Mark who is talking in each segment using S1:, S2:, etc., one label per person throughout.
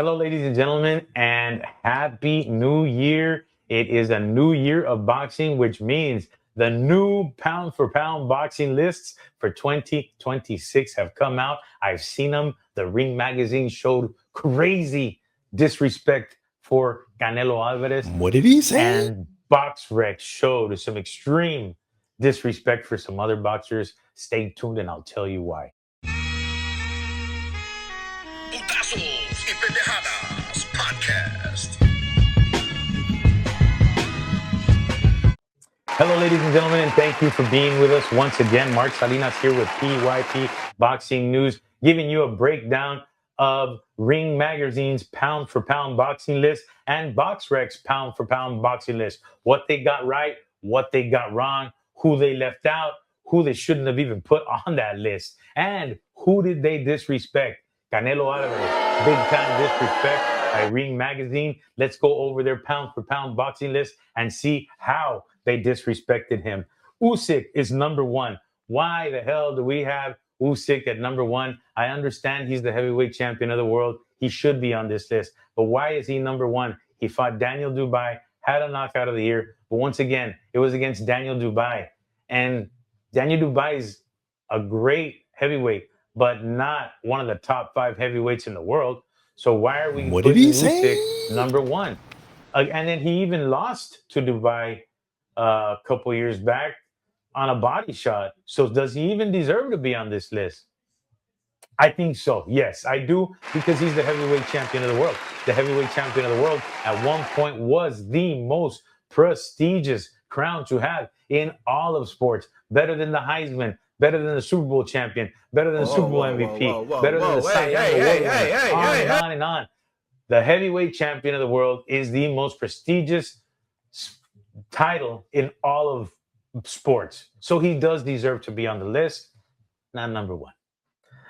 S1: Hello, ladies and gentlemen, and happy new year. It is a new year of boxing, which means the new pound for pound boxing lists for 2026 have come out. I've seen them. The Ring magazine showed crazy disrespect for Canelo Álvarez,
S2: What did he say?
S1: and BoxRec showed some extreme disrespect for some other boxers. Stay tuned, and I'll tell you why.
S3: Putazos y Pendejadas Podcast.
S1: Hello, ladies and gentlemen, and thank you for being with us once again. Mark Salinas here with PYP Boxing News, giving you a breakdown of Ring Magazine's pound for pound boxing list and BoxRec's pound for pound boxing list. What they got right, what they got wrong, who they left out, who they shouldn't have even put on that list, and who did they disrespect. Canelo Álvarez, big time disrespect by Ring Magazine. Let's go over their pound for pound boxing list and see how they disrespected him. Usyk is number one. Why the hell do we have Usyk at number one? I understand he's the heavyweight champion of the world. He should be on this list. But why is he number one? He fought Daniel Dubois, had a knockout of the year. But once again, it was against Daniel Dubois. And Daniel Dubois is a great heavyweight, but not one of the top 5 heavyweights in the world. So why are we putting Usyk number one? And then he even lost to Dubois a couple years back on a body shot. So does he even deserve to be on this list? I think so. Yes, I do, because he's the heavyweight champion of the world. The heavyweight champion of the world at one point was the most prestigious crown to have in all of sports. Better than the Heisman, better than the Super Bowl champion, better than the Super Bowl MVP, better than the Cy Young Award, on and on and on. The heavyweight champion of the world is the most prestigious title in all of sports. So he does deserve to be on the list, not number one.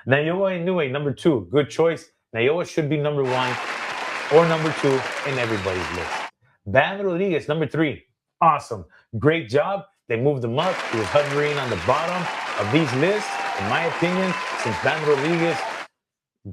S1: Naoya Inoue, number two. Good choice. Naoya should be number one or number two in everybody's list. Bam Rodriguez, number three. Awesome. Great job. They moved him up. He was hovering on the bottom of these lists. In my opinion, since Bam Rodriguez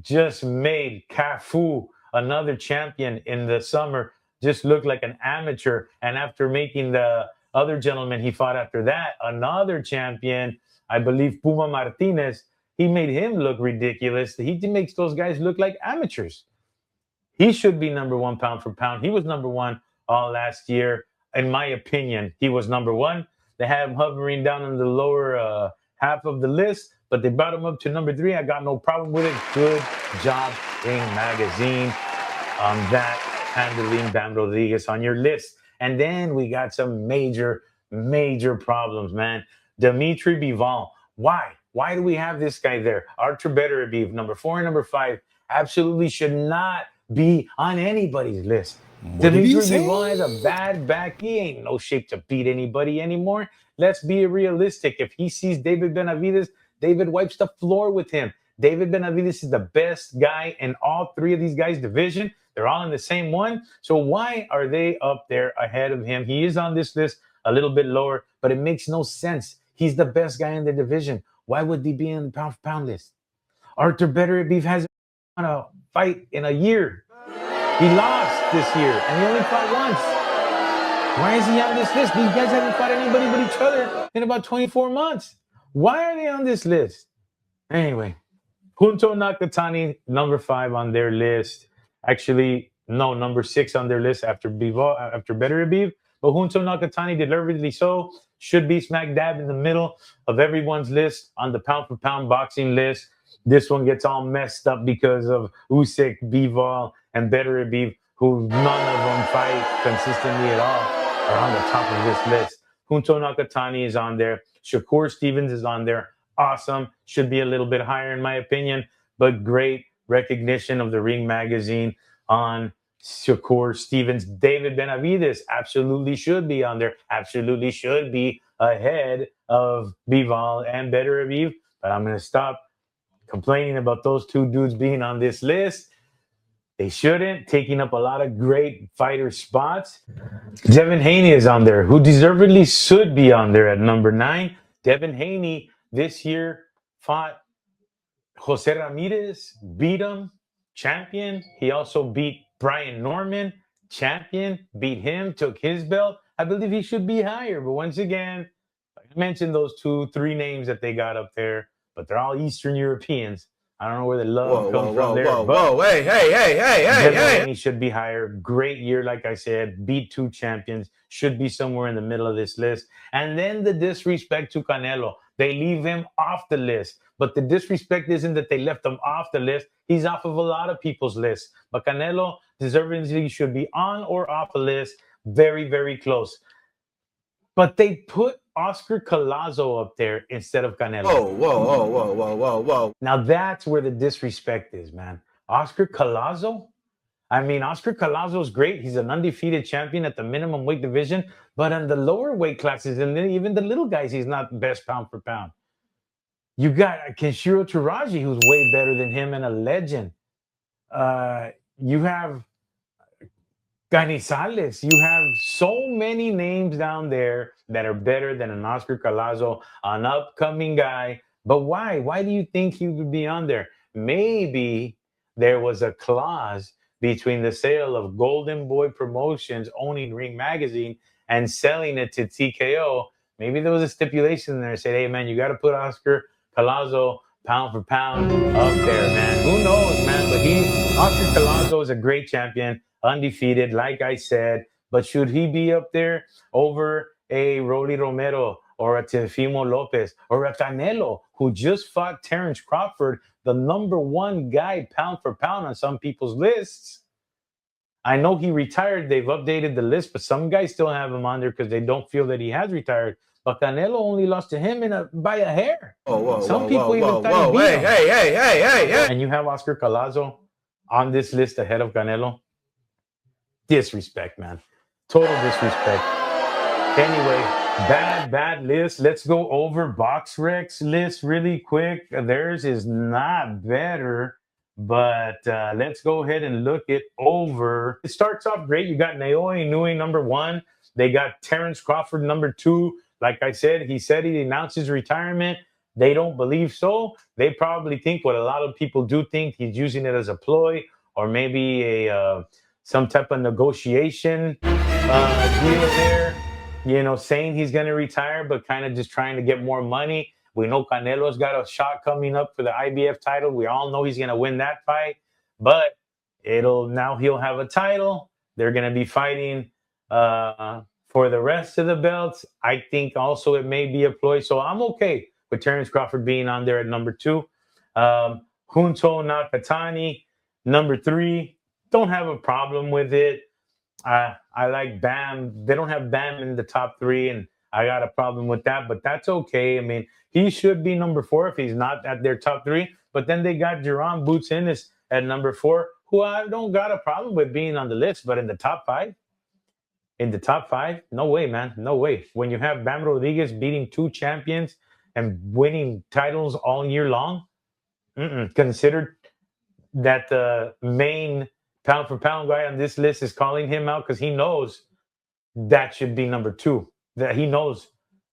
S1: just made Cafu, another champion in the summer, just look like an amateur. And after making the other gentleman he fought after that, another champion, I believe Puma Martinez, he made him look ridiculous. He makes those guys look like amateurs. He should be number one pound for pound. He was number one all last year. In my opinion, he was number one. They had him hovering down in the lower half of the list, but they brought him up to number three. I got no problem with it. Good job, Ring Magazine, on that, handling Bam Rodriguez on your list. And then we got some major problems, man. Dimitri Bivol. Why? Why do we have this guy there? Artur Beterbiev, number 4 and number 5, absolutely should not be on anybody's list. Dimitri Bivol has a bad back. He ain't no shape to beat anybody anymore. Let's be realistic. If he sees David Benavidez, David wipes the floor with him. David Benavidez is the best guy in all 3 of these guys' division. They're all in the same one. So why are they up there ahead of him? He is on this list a little bit lower, but it makes no sense. He's the best guy in the division. Why would he be in the pound for pound list? Artur Beterbiev hasn't won a fight in a year. He lost this year, and he only fought once. Why is he on this list? These guys haven't fought anybody but each other in about 24 months. Why are they on this list? Anyway, Junto Nakatani, number 5 on their list. Actually, no, number 6 on their list after Beterbiev. But Junto Nakatani, deservedly so, should be smack dab in the middle of everyone's list on the pound for pound boxing list. This one gets all messed up because of Usyk, Bivol, and Beterbiev, who none of them fight consistently at all, are on the top of this list. Junto Nakatani is on there. Shakur Stevens is on there. Awesome. Should be a little bit higher in my opinion, but great recognition of the Ring Magazine on Shakur Stevens. David Benavidez absolutely should be on there. Absolutely should be ahead of Bivol and Beterbiev. But I'm going to stop complaining about those 2 dudes being on this list. They shouldn't, taking up a lot of great fighter spots. Devin Haney is on there, who deservedly should be on there at number 9. Devin Haney this year fought Jose Ramirez, beat him, champion. He also beat Brian Norman, champion, beat him, took his belt. I believe he should be higher. But once again, I mentioned those 2, 3 names that they got up there, but they're all Eastern Europeans. I don't know where the love comes from there. But
S2: Hey.
S1: he should be higher. Great year, like I said. Beat 2 champions. Should be somewhere in the middle of this list. And then the disrespect to Canelo. They leave him off the list. But the disrespect isn't that they left him off the list. He's off of a lot of people's lists. But Canelo deservedly should be on or off a list. Very, very close. But they put Oscar Collazo up there instead of Canelo.
S2: Whoa.
S1: Now that's where the disrespect is, man. Oscar Collazo? I mean, Oscar Collazo is great. He's an undefeated champion at the minimum weight division, but in the lower weight classes and then even the little guys, he's not best pound for pound. You got Kenshiro Teraji, who's way better than him and a legend. You have Canizales. You have so many names down there that are better than an Oscar Collazo, an upcoming guy. But why? Why do you think he would be on there? Maybe there was a clause between the sale of Golden Boy Promotions owning Ring Magazine and selling it to TKO. Maybe there was a stipulation there that said, hey, man, you got to put Oscar Collazo pound for pound up there, man. Who knows, man? But Oscar Collazo is a great champion, undefeated, like I said. But should he be up there over a Rolly Romero or a Teofimo Lopez or a Canelo, who just fought Terrence Crawford, the #1 guy pound for pound on some people's lists? I know he retired. They've updated the list, but some guys still have him on there because they don't feel that he has retired. But Canelo only lost to him by a hair. Some people even thought he beat him.
S2: Hey.
S1: And you have Oscar Collazo on this list ahead of Canelo. Disrespect, man. Total disrespect. Anyway, bad list. Let's go over BoxRec's list really quick. Theirs is not better, but let's go ahead and look it over. It starts off great. You got Naoya Inoue #1. They got Terrence Crawford #2. Like I said, he said he announced his retirement. They don't believe so. They probably think what a lot of people do think, he's using it as a ploy or maybe some type of negotiation deal there. You know, saying he's going to retire, but kind of just trying to get more money. We know Canelo's got a shot coming up for the IBF title. We all know he's going to win that fight, but now he'll have a title. They're going to be fighting for the rest of the belts. I think also it may be a ploy. So I'm okay with Terrence Crawford being on there at #2. Junto Nakatani, #3. Don't have a problem with it. I like Bam. They don't have Bam in the top 3, and I got a problem with that, but that's okay. I mean, he should be #4 if he's not at their top 3. But then they got Jerome Boots Ennis at #4, who I don't got a problem with being on the list, but in the top 5? In the top 5? No way, man. No way. When you have Bam Rodriguez beating 2 champions and winning titles all year long, considered that the main pound for pound guy on this list is calling him out because he knows that should be #2. That he knows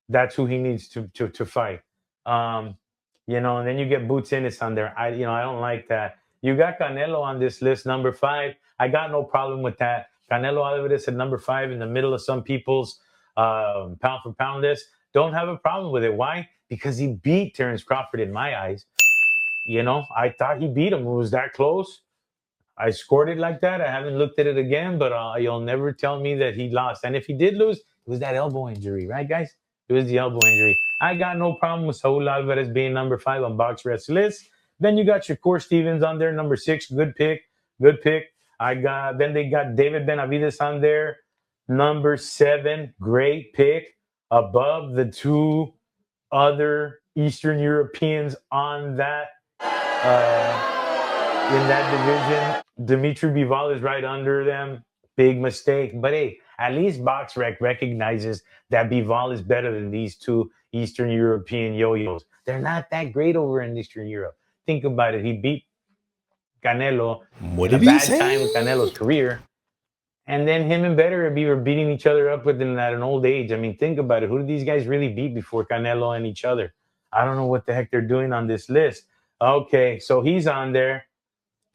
S1: that's who he needs to fight. You know, and then you get Boots Ennis on there. I don't like that. You got Canelo on this list, #5. I got no problem with that. Canelo Álvarez at #5 in the middle of some people's pound for pound list. Don't have a problem with it. Why? Because he beat Terrence Crawford in my eyes. You know, I thought he beat him. It was that close. I scored it like that. I haven't looked at it again, but you'll never tell me that he lost. And if he did lose, it was that elbow injury, right, guys? It was the elbow injury. I got no problem with Saul Alvarez being #5 on BoxRec's list. Then you got Shakur Stevens on there, #6. Good pick. Then they got David Benavidez on there, #7. Great pick. Above the 2 other Eastern Europeans on that in that division. Dimitri Bivol is right under them. Big mistake. But hey, at least BoxRec recognizes that Bivol is better than these 2 Eastern European yo-yos. They're not that great over in Eastern Europe. Think about it. He beat Canelo in a bad time in Canelo's career. And then him and Beterbiev were beating each other up within at an old age. I mean, think about it. Who did these guys really beat before Canelo and each other? I don't know what the heck they're doing on this list. Okay, so he's on there.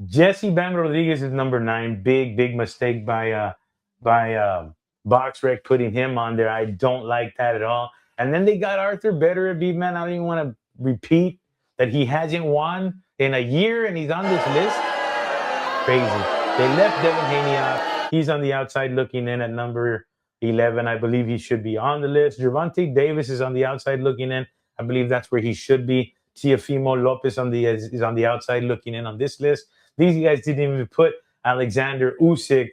S1: Jesse Bam Rodriguez is number 9. Big mistake by BoxRec putting him on there. I don't like that at all. And then they got Arthur Beterbiev, man. I don't even want to repeat that he hasn't won in a year and he's on this list. Crazy. They left Devin Haney out. He's on the outside looking in at number 11. I believe he should be on the list. Gervonta Davis is on the outside looking in. I believe that's where he should be. Teofimo Lopez is on the outside looking in on this list. These guys didn't even put Alexander Usyk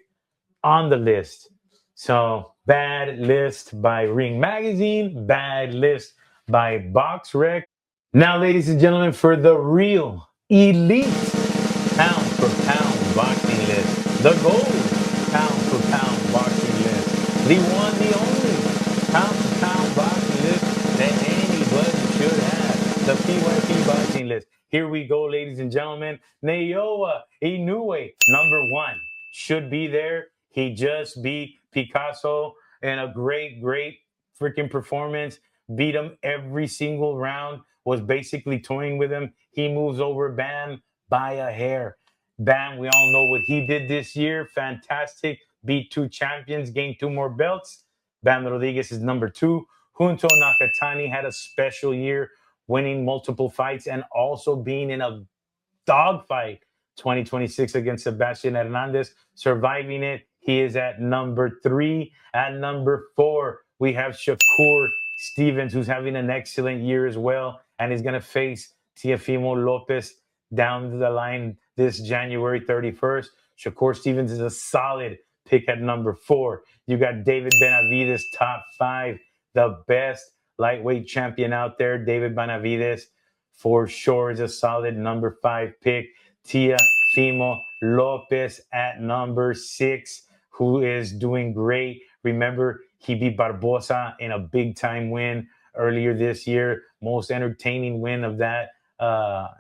S1: on the list. So bad list by Ring Magazine, bad list by BoxRec. Now, ladies and gentlemen, for the real elite pound for pound boxing list, the gold pound for pound boxing list, the one, the only pound for pound boxing list that anybody should have, the PYP boxing list. Here we go, ladies and gentlemen. Naoya Inoue, number 1, should be there. He just beat Picasso in a great freaking performance. Beat him every single round, was basically toying with him. He moves over Bam by a hair. Bam, we all know what he did this year. Fantastic. Beat 2 champions, gained 2 more belts. Bam Rodriguez is number 2. Junto Nakatani had a special year, winning multiple fights and also being in a dogfight 2026 against Sebastian Hernandez, surviving it. He is at number 3. At number 4, we have Shakur Stevens, who's having an excellent year as well, and is going to face Teofimo Lopez down the line this January 31st. Shakur Stevens is a solid pick at number 4. You got David Benavidez, top 5, the best lightweight champion out there. David Benavidez, for sure, is a solid number 5 pick. Teofimo Lopez at number 6, who is doing great. Remember, he beat Barbosa in a big-time win earlier this year. Most entertaining win of that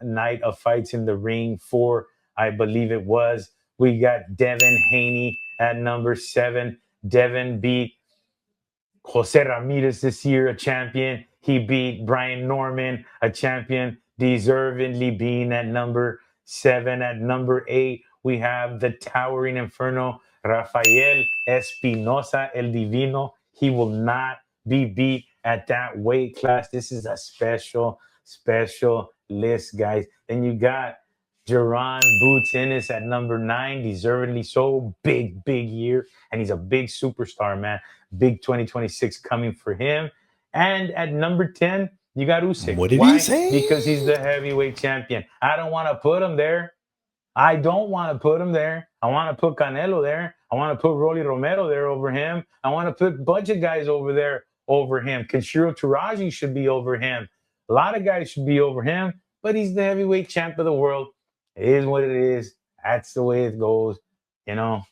S1: night of fights in the ring, 4, I believe it was. We got Devin Haney at number 7. Devin beat Jose Ramirez this year, a champion. He beat Brian Norman, a champion, deservedly being at number 7. At number 8, we have the towering inferno, Rafael Espinosa, El Divino. He will not be beat at that weight class. This is a special list, guys. Then you got Jaron Boots Ennis at number 9, deservedly so. Big year, and he's a big superstar, man. Big 2026 coming for him. And at number 10, you got Usyk.
S2: What did
S1: Why?
S2: he say?
S1: Because he's the heavyweight champion. I don't want to put him there. I don't want to put him there. I want to put Canelo there. I want to put Rolly Romero there over him. I want to put a bunch of guys over there over him. Kenshiro Taraji should be over him. A lot of guys should be over him, but he's the heavyweight champ of the world. It is what it is. That's the way it goes. You know,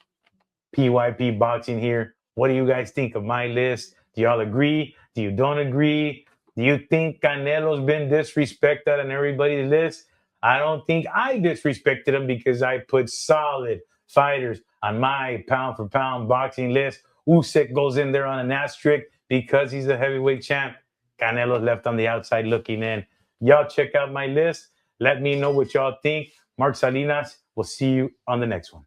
S1: PYP Boxing here. What do you guys think of my list? Do y'all agree? Do you don't agree? Do you think Canelo's been disrespected on everybody's list? I don't think I disrespected him because I put solid fighters on my pound for pound boxing list. Usyk goes in there on an asterisk because he's a heavyweight champ. Canelo's left on the outside looking in. Y'all check out my list. Let me know what y'all think. Mark Salinas, we'll see you on the next one.